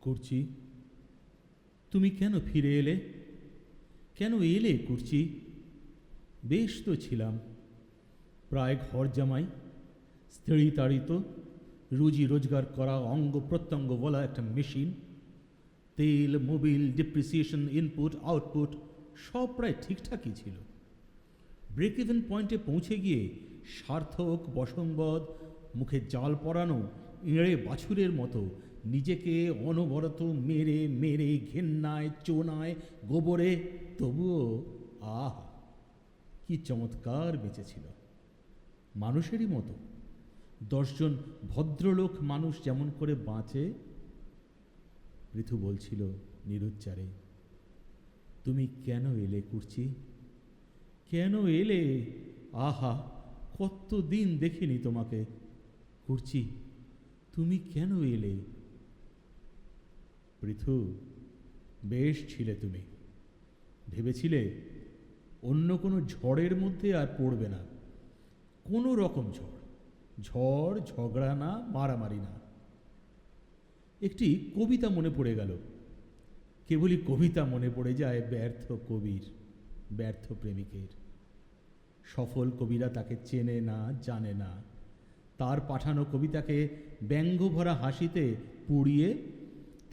কুর্চি, তুমি কেন ফিরে এলে? কেন এলে কুর্চি? বেশ তো ছিলাম, প্রায় ঘর জামাই, স্ত্রী তাড়িত, রুজি রোজগার করা, অঙ্গ প্রত্যঙ্গ বলা একটা মেশিন। তেল, মোবিল, ডিপ্রিসিয়েশন, ইনপুট আউটপুট সব প্রায় ঠিকঠাকই ছিল। ব্রেক ইভেন পয়েন্টে পৌঁছে গিয়ে সার্থক বসম্বদ, মুখে জাল পরানো এঁড়ে বাছুরের মতো নিজেকে অনবরত মেরে মেরে ঘেন্নায়, চোনায়, গোবরে, তবুও আহ কি চমৎকার বেঁচেছিল, মানুষেরই মতো। 10 জন ভদ্রলোক মানুষ যেমন করে বাঁচে। পৃথু বলছিল নিরুচ্চারে, তুমি কেন এলে কুর্চি? কেন এলে? আহা, কতদিন দেখিনি তোমাকে। কুর্চি, তুমি কেন এলে? পৃথু, বেশ ছিলে তুমি। ভেবেছিলে অন্য কোনো ঝড়ের মধ্যে আর পড়বে না। কোনো রকম ঝড়, ঝড় ঝগড়া না, মারামারি না। একটি কবিতা মনে পড়ে গেল। কেবলই কবিতা মনে পড়ে যায় ব্যর্থ কবির, ব্যর্থ প্রেমিকের। সফল কবিরা তাকে চেনে না, জানে না। তার পাঠানো কবিতাকে ব্যঙ্গভরা হাসিতে পুড়িয়ে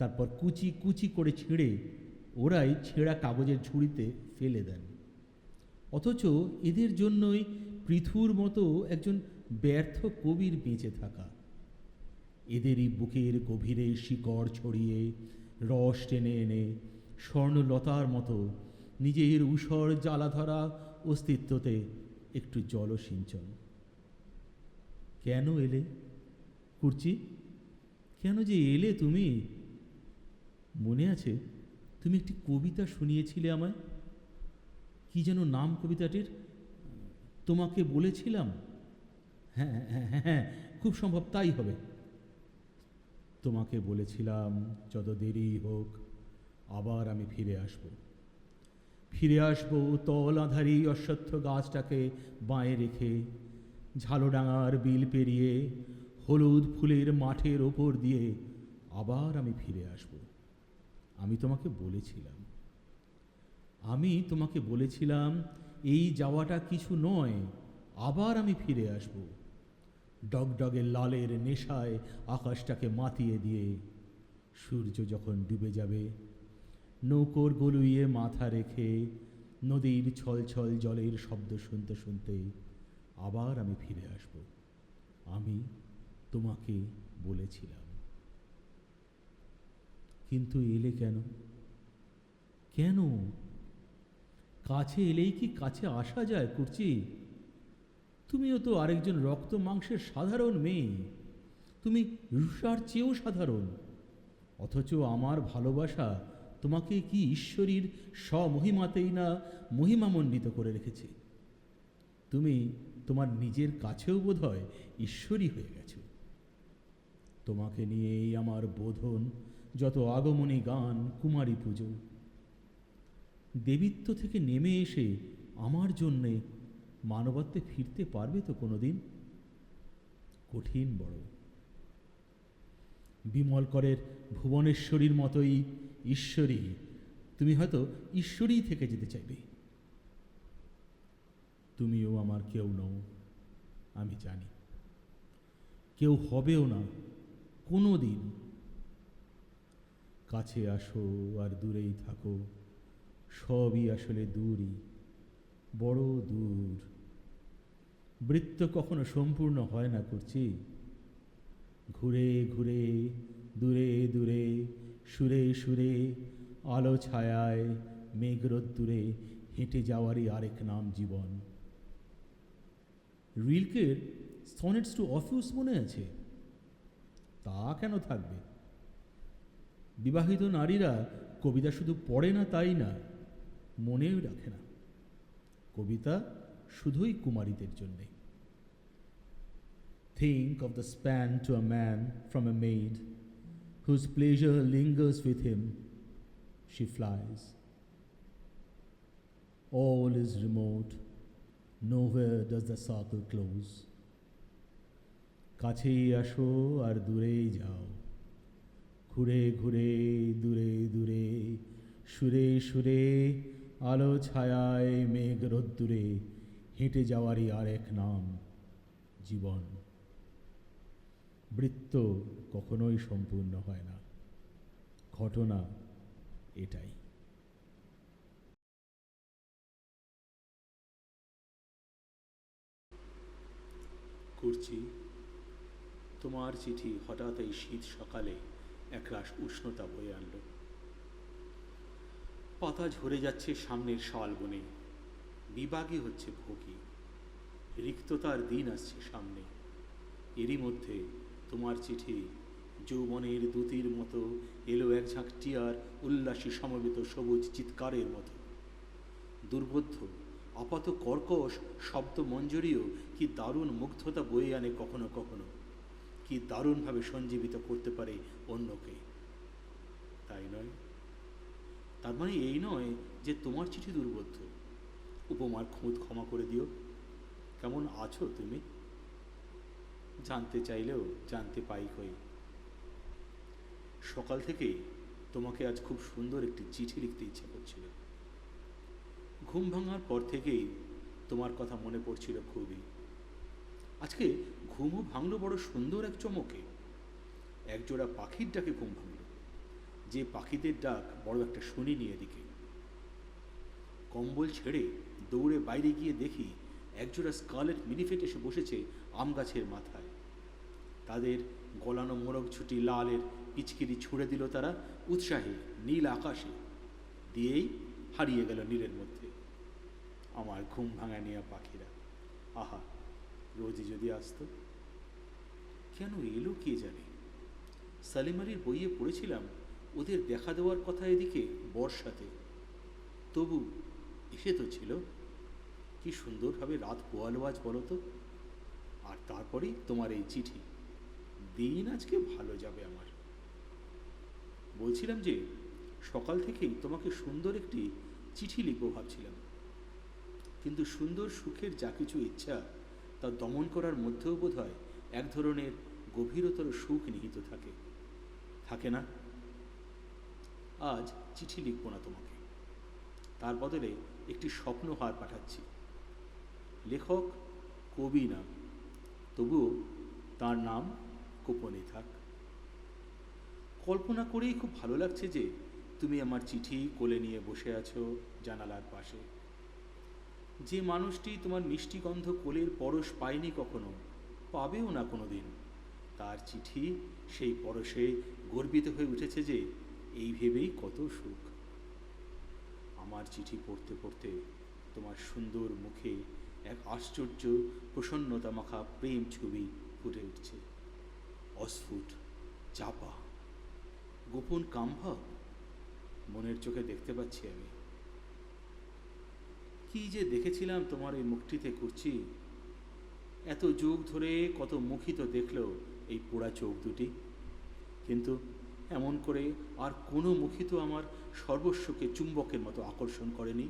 তারপর কুচি কুচি করে ছিঁড়ে ওরাই ছেঁড়া কাগজের ঝুড়িতে ফেলে দেন। অথচ এদের জন্যই পৃথুর মতো একজন ব্যর্থ কবির বেঁচে থাকা। এদেরই বুকের গভীরে শিকড় ছড়িয়ে রস টেনে এনে স্বর্ণলতার মতো নিজের ঊষর জ্বালাধরা অস্তিত্বতে একটু জলসিঞ্চন। কেন এলে কুর্চি? কেন যে এলে তুমি? মনে আছে তুমি একটি কবিতা শুনিয়েছিলে আমায়? কি যেন নাম কবিতাটির? তোমাকে বলেছিলাম। হ্যাঁ হ্যাঁ হ্যাঁ হ্যাঁ, খুব সম্ভব তাই হবে। তোমাকে বলেছিলাম যত দেরি হোক আবার আমি ফিরে আসব। ফিরে আসব তল আধারি অশ্বত্থ গাছটাকে বাঁয়ে রেখে, ঝালোডাঙার বিল পেরিয়ে, হলুদ ফুলের মাঠের ওপর দিয়ে আবার আমি ফিরে আসব। আমি তোমাকে বলেছিলাম, আমি তোমাকে বলেছিলাম এই যাওয়াটা কিছু নয়, আবার আমি ফিরে আসব। ডগডগে লালের নেশায় আকাশটাকে মাতিয়ে দিয়ে সূর্য যখন ডুবে যাবে, নৌকোর গলুইয়ে মাথা রেখে নদীর ছলছল জলের শব্দ শুনতে শুনতে আবার আমি ফিরে আসব। আমি তোমাকে বলেছিলাম। কিন্তু এলে কেন? কেন? কাছে এলেই কি কাছে আসা যায় কুর্চি? তুমিও তো আরেকজন রক্ত মাংসের সাধারণ মেয়ে, তুমি রুষার চেয়েও সাধারণ। অথচ আমার ভালোবাসা তোমাকে কি ঈশ্বরীর স্বমহিমাতেই না মহিমামণ্ডিত করে রেখেছে। তুমি তোমার নিজের কাছেও বোধহয় ঈশ্বরী হয়ে গেছো। তোমাকে নিয়েই আমার বোধন, যত আগমনী গান, কুমারী পুজো। দেবীত্ব থেকে নেমে এসে আমার জন্যে মানবত্বে ফিরতে পারবে তো কোনোদিন? কঠিন বড়। বিমল করের ভুবনেশ্বরীর মতোই ঈশ্বরী, তুমি হয়তো ঈশ্বরী থেকে যেতে চাইবে। তুমিও আমার কেউ নও, আমি জানি। কেউ হবেও না কোনো দিন। কাছে আসো আর দূরেই থাকো, সবই আসলে দূরই, বড় দূর। বৃত্ত কখনো সম্পূর্ণ হয় না কুর্চি। ঘুরে ঘুরে, দূরে দূরে, সুরে সুরে, আলো ছায়ায়, মেঘরোদ্দুরে হেঁটে যাওয়ারই আরেক নাম জীবন। রিলকের সনেটস টু অফিউস মনে আছে? তা কেন থাকবে? বিবাহিত নারীরা কবিতা শুধু পড়ে না তাই না, মনেও রাখে না। কবিতা শুধুই কুমারীদের জন্যে। Think of the span to a man from a maid, whose pleasure lingers with him. She flies. All is remote. Nowhere does the circle close. কাছেই আসো আর দূরেই যাও, ঘুরে ঘুরে দূরে দূরে সুরে সুরে আলো ছায়ায় মেঘ রোদ্দুরে হেঁটে যাওয়ারই আরেক নাম জীবন। বৃত্ত কখনোই সম্পূর্ণ হয় না, ঘটনা এটাই। করছি তোমার চিঠি হঠাৎ এই শীত সকালে একরাশ উষ্ণতা বয়ে আনলো। পাতা ঝরে যাচ্ছে সামনের শাল বনে, বিভাগী হচ্ছে ভোগী, রিক্ততার দিন আসছে সামনে। এরই মধ্যে তোমার চিঠি যৌবনের দূতির মতো এলো এক ঝাঁক টিয়ার উল্লাসী সমবেত সবুজ চিৎকারের মতো। দুর্বোধ্য আপাত কর্কশ শব্দ মঞ্জুরিও কি দারুণ মুগ্ধতা বয়ে আনে কখনো কখনো, কি দারুণভাবে সঞ্জীবিত করতে পারে অন্যকে। তাই নয়? তার মানে এই নয় যে তোমার চিঠি দুর্বোধ্য। উপমার খুঁত ক্ষমা করে দিও। কেমন আছো তুমি? জানতে চাইলেও জানতে পাই কই। সকাল থেকেই তোমাকে আজ খুব সুন্দর একটি চিঠি লিখতে ইচ্ছা করছিল। ঘুম ভাঙার পর থেকেই তোমার কথা মনে পড়ছিল খুবই। আজকে ঘুমও ভাঙলো বড় সুন্দর এক চমকে। একজোড়া পাখির ডাকে ঘুম ভাঙল, যে পাখিদের ডাক বড় একটা শুনিনি এদিকে। কম্বল ছেড়ে দৌড়ে বাইরে গিয়ে দেখি একজোড়া স্কারলেট মিনিফেট এসে বসেছে আম গাছের মাথায়। তাদের গলানো মোরগ ছুটি লালের পিচকিরি ছুঁড়ে দিল তারা উৎসাহে নীল আকাশে, দিয়েই হারিয়ে গেল নীলের মধ্যে। আমার ঘুম ভাঙা নেওয়া পাখিরা, আহা, রোজই যদি আসতো। কেন এলো কে জানে। সালিম আলীর বইয়ে পড়েছিলাম ওদের দেখা দেওয়ার কথা এদিকে বর্ষাতে, তবু এসে তো ছিল। কি সুন্দরভাবে রাত পোয়ালো আজ বলো তো। আর তারপরেই তোমার এই চিঠি। দিন আজকে ভালো যাবে আমার। বলছিলাম যে সকাল থেকেই তোমাকে সুন্দর একটি চিঠি লিখবো ভাবছিলাম, কিন্তু সুন্দর সুখের যা কিছু ইচ্ছা তা দমন করার মধ্যেও বোধ হয় এক ধরনের গভীরতর সুখ নিহিত থাকে, থাকে না? আজ চিঠি লিখব না তোমাকে, তার বদলে একটি স্বপ্নহার পাঠাচ্ছি। লেখক কবি না, তবুও তার নাম গোপনে থাক। কল্পনা করেই খুব ভালো লাগছে যে তুমি আমার চিঠি কোলে নিয়ে বসে আছো জানালার পাশে। যে মানুষটি তোমার মিষ্টি গন্ধ কোলের পরশ পায়নি কখনো, পাবেও না কোনো দিন, তার চিঠি সেই পরশে গর্বিত হয়ে উঠেছে যে এই ভেবেই কত সুখ। আমার চিঠি পড়তে পড়তে তোমার সুন্দর মুখে এক আশ্চর্য প্রসন্নতা মাখা প্রেম ছবি ফুটে উঠছে। অস্ফুট, চাপা, গোপন কামভাব মনের চোখে দেখতে পাচ্ছি আমি। কি যে দেখেছিলাম তোমার এই মুখটিতে করছি। এত যুগ ধরে কত মুখই তো দেখলো এই পোড়া চোখ দুটি, কিন্তু এমন করে আর কোনো মুখই তো আমার সর্বস্বকে চুম্বকের মতো আকর্ষণ করেনি।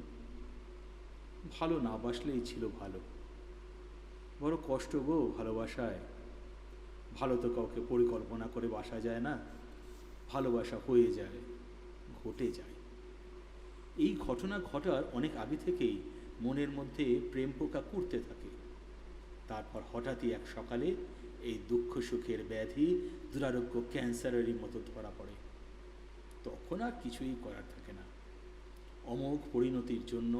ভালো না বাসলেই ছিল ভালো। বড় কষ্ট গো ভালোবাসায়। ভালো তো কাউকে পরিকল্পনা করে বাসা যায় না, ভালোবাসা হয়ে যায়, ঘটে যায়। এই ঘটনা ঘটার অনেক আগে থেকেই মনের মধ্যে প্রেম পোকা করতে থাকে। তারপর হঠাৎই এক সকালে এই দুঃখ সুখের ব্যাধি দুরারোগ্য ক্যান্সারেরই মতো ধরা পড়ে। তখন আর কিছুই করার থাকে না। অমোঘ পরিণতির জন্য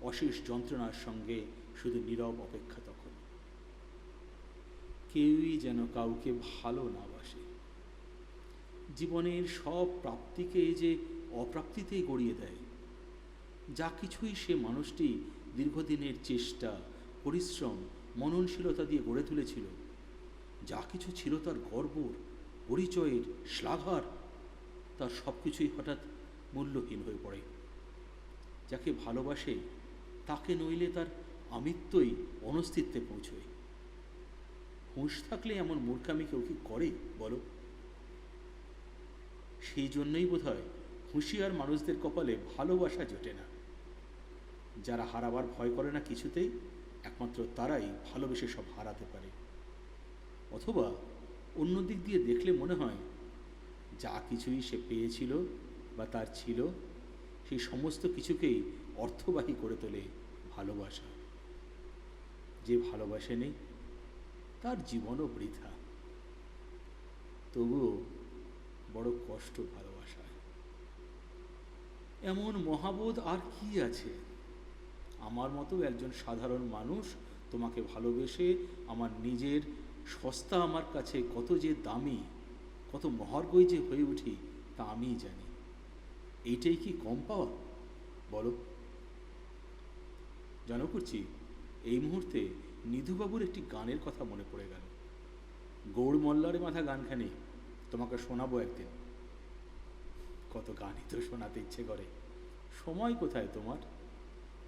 অশেষ যন্ত্রণার সঙ্গে শুধু নীরব অপেক্ষা। তখন কেউই যেন কাউকে ভালো না বাসে। জীবনের সব প্রাপ্তিকে যে অপ্রাপ্তিতেই গড়িয়ে দেয়। যা কিছুই সে মানুষটি দীর্ঘদিনের চেষ্টা, পরিশ্রম, মননশীলতা দিয়ে গড়ে তুলেছিল, যা কিছু ছিল তার গর্ব, পরিচয়ের, শ্লাঘার, তার সব কিছুই হঠাৎ মূল্যহীন হয়ে পড়ে। যাকে ভালোবাসে তাকে নইলে তার আমিত্বই অনস্তিত্বে পৌঁছয়। হুঁশ থাকলে এমন মূর্খামি কেউ কি করে বলো? সেই জন্যই বোধ হয় হুঁশিয়ার মানুষদের কপালে ভালোবাসা জোটে না। যারা হারাবার ভয় করে না কিছুতেই, একমাত্র তারাই ভালোবেসে সব হারাতে পারে। অথবা অন্য দিক দিয়ে দেখলে মনে হয় যা কিছুই সে পেয়েছিল বা তার ছিল, সেই সমস্ত কিছুকেই অর্থবাহী করে তোলে ভালোবাসা। যে ভালোবাসেনি তার জীবনও বৃথা। তবুও বড় কষ্ট ভালোবাসায়। এমন মহাবোধ আর কি আছে? আমার মতো একজন সাধারণ মানুষ তোমাকে ভালোবেসে আমার নিজের সস্তা আমার কাছে কত যে দামি, কত মহার্ঘই যে হয়ে উঠি তা আমিই জানি। এইটাই কি কম পাওয়া বলো? জানো করছি, এই মুহূর্তে নিধুবাবুর একটি গানের কথা মনে পড়ে গেল। গৌড় মল্লারে মাথা গানখানি তোমাকে শোনাবো একদিন। কত গানই তো শোনাতে ইচ্ছে করে, সময় কোথায় তোমার?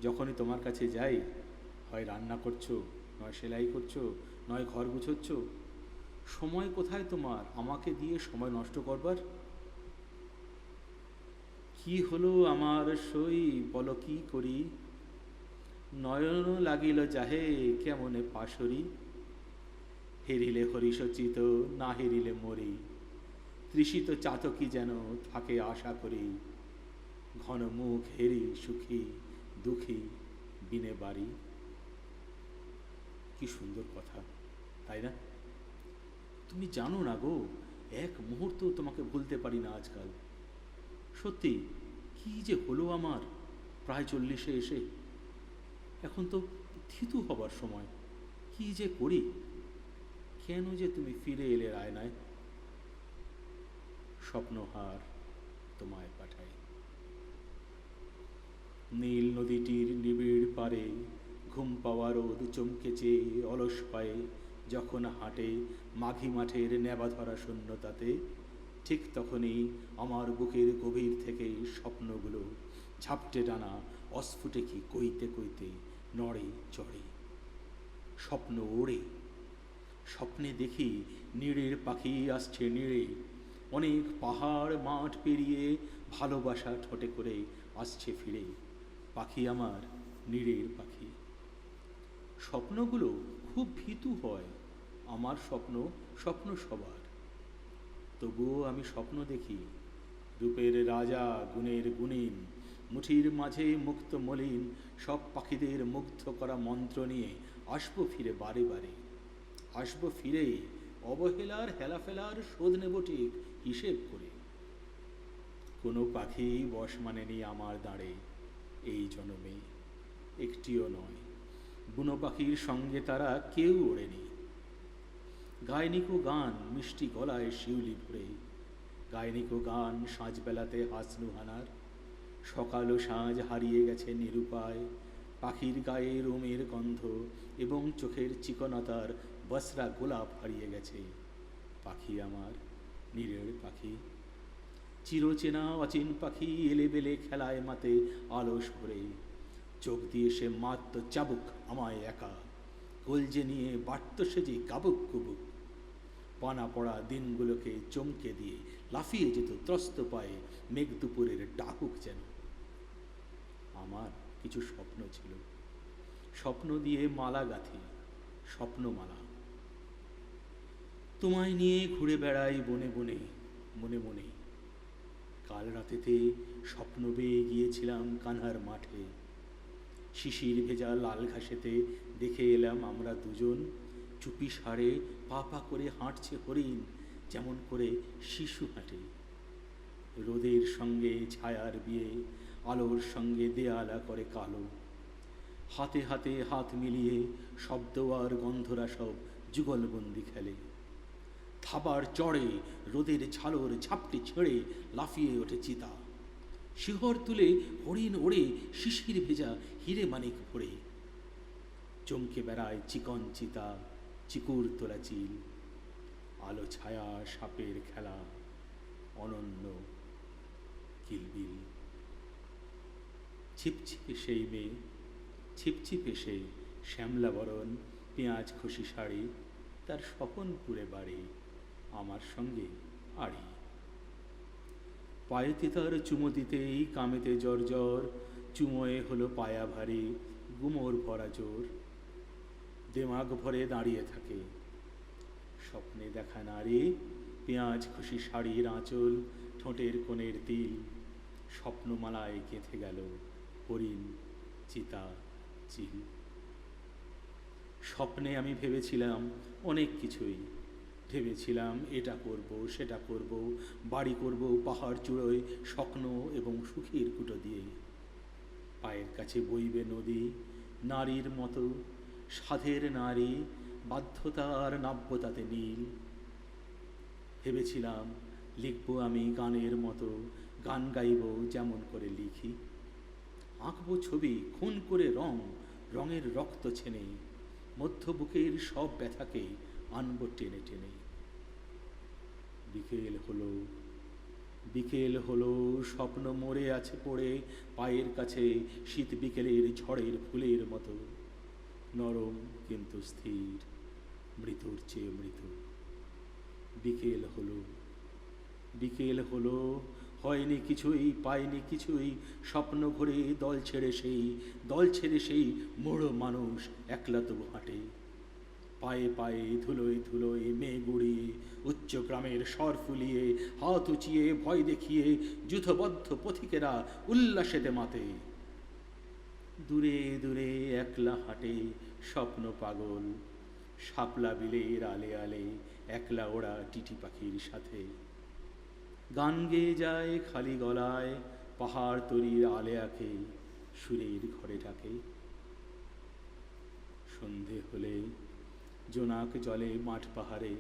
যখনই তোমার কাছে যাই, হয় রান্না করছো, নয় সেলাই করছো, নয় ঘর গুছোচ্ছ। সময় কোথায় তোমার আমাকে দিয়ে সময় নষ্ট করবার? কি হলো আমার সই বলো, কি করি? নয়ন লাগিল যাহে কেমনে পাশরি, হেরিলে হরিশচিত না হেরিলে মরি, তৃষিত চাতকি যেন থাকে আশা করি, ঘন মুখ হেরি সুখী দুঃখী বিনে বাড়ি। কি সুন্দর কথা, তাই না? তুমি জানো না গো, এক মুহূর্ত তোমাকে ভুলতে পারি না আজকাল। সত্যি কি যে হলো আমার প্রায় 40-এ এসে। এখন তো থিতু হবার সময়। কি যে করি? কেন যে তুমি ফিরে এলে আয়নায়? স্বপ্নহার তোমায় পাঠাই। নীল নদীটির নিবিড় পারে ঘুম পাওয়া রোদ চমকেছে অলস পায়ে যখন হাঁটে মাঘী মাঠের নেবা ধরা শূন্যতাতে, ঠিক তখনই আমার বুকের গভীর থেকে স্বপ্নগুলো ঝাপটে ডানা অস্ফুটে কি কইতে কইতে নড়ে চড়ে। স্বপ্ন ওড়ে, স্বপ্নে দেখি নীড়ের পাখি আসছে নীড়ে, অনেক পাহাড় মাঠ পেরিয়ে ভালোবাসা ঠোঁটে করে আসছে ফিরে। পাখি আমার নীড়ের পাখি। স্বপ্নগুলো খুব ভীতু হয়। আমার স্বপ্ন স্বপ্ন সবার, তবুও আমি স্বপ্ন দেখি। রূপের রাজা গুণের গুণীন, মুঠির মাঝে মুক্ত মলিন সব পাখিদের মুগ্ধ করা মন্ত্র নিয়ে আসবো ফিরে বারে বারে। আসবো ফিরে, অবহেলার হেলাফেলার শোধ নেব ঠিক হিসেব করে। কোনো পাখি বশ মানেনি আমার দাঁড়ে এই জনমে, একটিও নয়। বুনো পাখির সঙ্গে তারা কেউ ওড়েনি। গায়নিকো গান মিষ্টি গলায় শিউলি ভরে, গায়নিকো গান সাঁঝবেলাতে হাসনুহানার। সকাল ও সাঁঝ হারিয়ে গেছে নিরুপায়, পাখির গায়ে রোমের গন্ধ এবং চোখের চিকনতার বসরা গোলাপ হারিয়ে গেছে। পাখি আমার নীড়ের পাখি, চিরচেনা অচিন পাখি এলেবেলে খেলায় মাতে আলস ভরে। চোখ দিয়ে সে মাত্র চাবুক আমায় একা, কলজে নিয়ে বাট্য সেজে কাবুক কুবুক। পানা পড়া দিনগুলোকে চমকে দিয়ে লাফিয়ে যেত ত্রস্ত পায়ে মেঘ দুপুরের ডাকুক যেন। আমার কিছু স্বপ্ন ছিল, স্বপ্ন দিয়ে মালা গাঁথি, স্বপ্নমালা। তোমায় নিয়ে ঘুরে বেড়াই বনে বনে মনে মনে। কাল রাতেতে স্বপ্ন বেয়ে গিয়েছিলাম কানহার মাঠে, শিশির ভেজা লাল ঘাসেতে দেখে এলাম আমরা দুজন চুপি সারে পা পা করে হাঁটছে হরিণ, যেমন করে শিশু হাঁটে। রোদের সঙ্গে ছায়ার বিয়ে, আলোর সঙ্গে দেয়ালা করে কালো। হাতে হাতে হাত মিলিয়ে শব্দ আর গন্ধরা সব যুগলবন্দি খেলে। থাবার চড়ে রোদের ঝালর ঝাপটে ছেড়ে লাফিয়ে ওঠে চিতা। শিহর তুলে হরিণ ওড়ে শিশির ভেজা হিরে মানিক ভরে। চমকে বেড়ায় চিকন চিতা, চিকুর তোলা চিল। আলো ছায়া সাপের খেলা, অনন্য কিলবিল। ছিপছিপে সেই মেয়ে, ছিপছিপে সেই শ্যামলা বরণ পেঁয়াজ খসি শাড়ি, তার স্বপনপুরে বাড়ি, আমার সঙ্গে আড়ি। পায়েতে তার চুমো দিতেই কামেতে জ্বর জ্বর, চুমোয়ে হলো পায়া ভারী গুমোর ভরা জোর। দেমাগ ভরে দাঁড়িয়ে থাকে স্বপ্নে দেখা নারী, পেঁয়াজ খুশি শাড়ির আঁচল, ঠোঁটের কোণের তিল, স্বপ্নমালায় গেঁথে গেল হরিণ, চিতা, চিল। স্বপ্নে আমি ভেবেছিলাম অনেক কিছুই। ভেবেছিলাম এটা করব, সেটা করব, বাড়ি করব পাহাড় চূড়োয় স্বপ্ন এবং সুখের কুটো দিয়ে। পায়ের কাছে বইবে নদী, নারীর মতো, সাধের নারী, বাধ্যতার নাব্যতাতে নীল। ভেবেছিলাম লিখব আমি গানের মতো, গান গাইব যেমন করে লিখি। আঁকবো ছবি খুন করে রং, রঙের রক্ত ছেনে, মধ্য বুকের সব ব্যথাকে আনব টেনে টেনে। বিকেল হলো, বিকেল হলো, স্বপ্ন মরে আছে পড়ে পায়ের কাছে শীত বিকেলের ঝড়ের ফুলের মতো, নরম কিন্তু স্থির, মৃত্যুর চেয়ে মৃত্যু। বিকেল হলো, বিকেল হলো, হয়নি কিছুই, পায়নি কিছুই, স্বপ্ন ঘুরে দল ছেড়ে সেই মোড়ো মানুষ একলা তবু হাঁটে। পায়ে পায়ে ধুলোয় ধুলোয় মেয়ে গুড়িয়ে, উচ্চ গ্রামের স্বর ফুলিয়ে, হাত উঁচিয়ে ভয় দেখিয়ে যুথবদ্ধ পথিকেরা উল্লাসেতে মাতে। দূরে দূরে একলা হাঁটে স্বপ্ন পাগল, শাপলা বিলের আলে আলে একলা ওরা টিটি পাখির সাথে। গান গেয়ে যায় খালি গলায়, পাহাড় তরির আলে আঁকে সুরের ঘরে ডাকে। সন্ধে হলে জোনাক জলে মাঠ পাহাড়ে,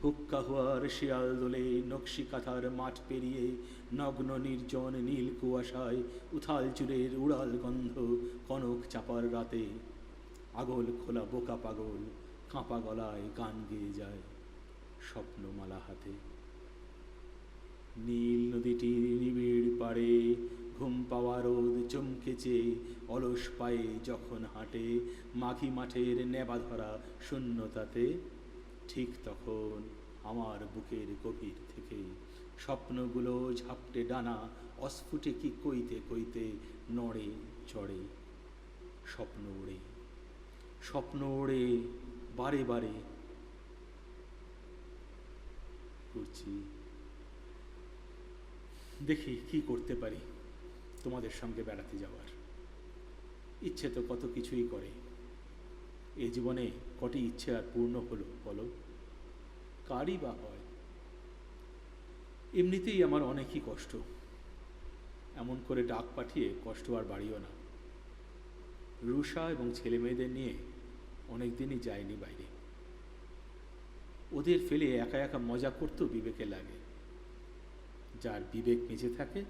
হুক্কা হুয়ার শিয়াল দোলে নকশি কাঁথার মাঠ পেরিয়ে, নগ্ন নির্জন নীল কুয়াশায় উথাল চুলের উড়াল গন্ধ কনক চাপার রাতে। আগল খোলা বোকা পাগল কাঁপা গলায় গান গেয়ে যায় স্বপ্নমালা হাতে। নীল নদীটির নিবিড় পাড়ে ঘুম পাওয়া রোদ চমকেছে অলস পায়ে যখন হাঁটে মাঘি মাঠের নেবা ধরা শূন্যতাতে। ঠিক তখন আমার বুকের গভীর থেকে স্বপ্নগুলো ঝাপটে ডানা অস্ফুটে কি কইতে কইতে নড়ে চড়ে। স্বপ্ন ওড়ে, স্বপ্ন ওড়ে বারে বারে। করছি, দেখি কি করতে পারি তোমাদের সঙ্গে বেড়াতে যাওয়ার। ইচ্ছে তো কত কিছুই করে, এ জীবনে কটি ইচ্ছে আর পূর্ণ হলো বলো? কারই বা হয়? এমনিতেই আমার অনেকই কষ্ট, এমন করে ডাক পাঠিয়ে কষ্ট আর বাড়িও না। রুষা এবং ছেলে মেয়েদের নিয়ে অনেক দিনই যায়নি বাইরে। ওদের ফেলে একা একা মজা করতেও বিবেকে লাগে। যার বিবেক বেঁচে থাকে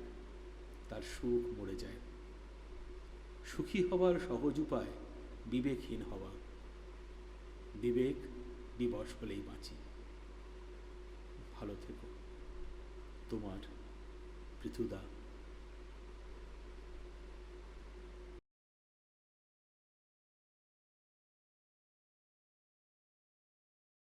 তার সুখ মরে যায়। সুখী হবার সহজ উপায় বিবেকহীন হওয়া। বিবেক বিবশ হলেই বাঁচি। ভালো থেকো, তোমার পৃথুদা।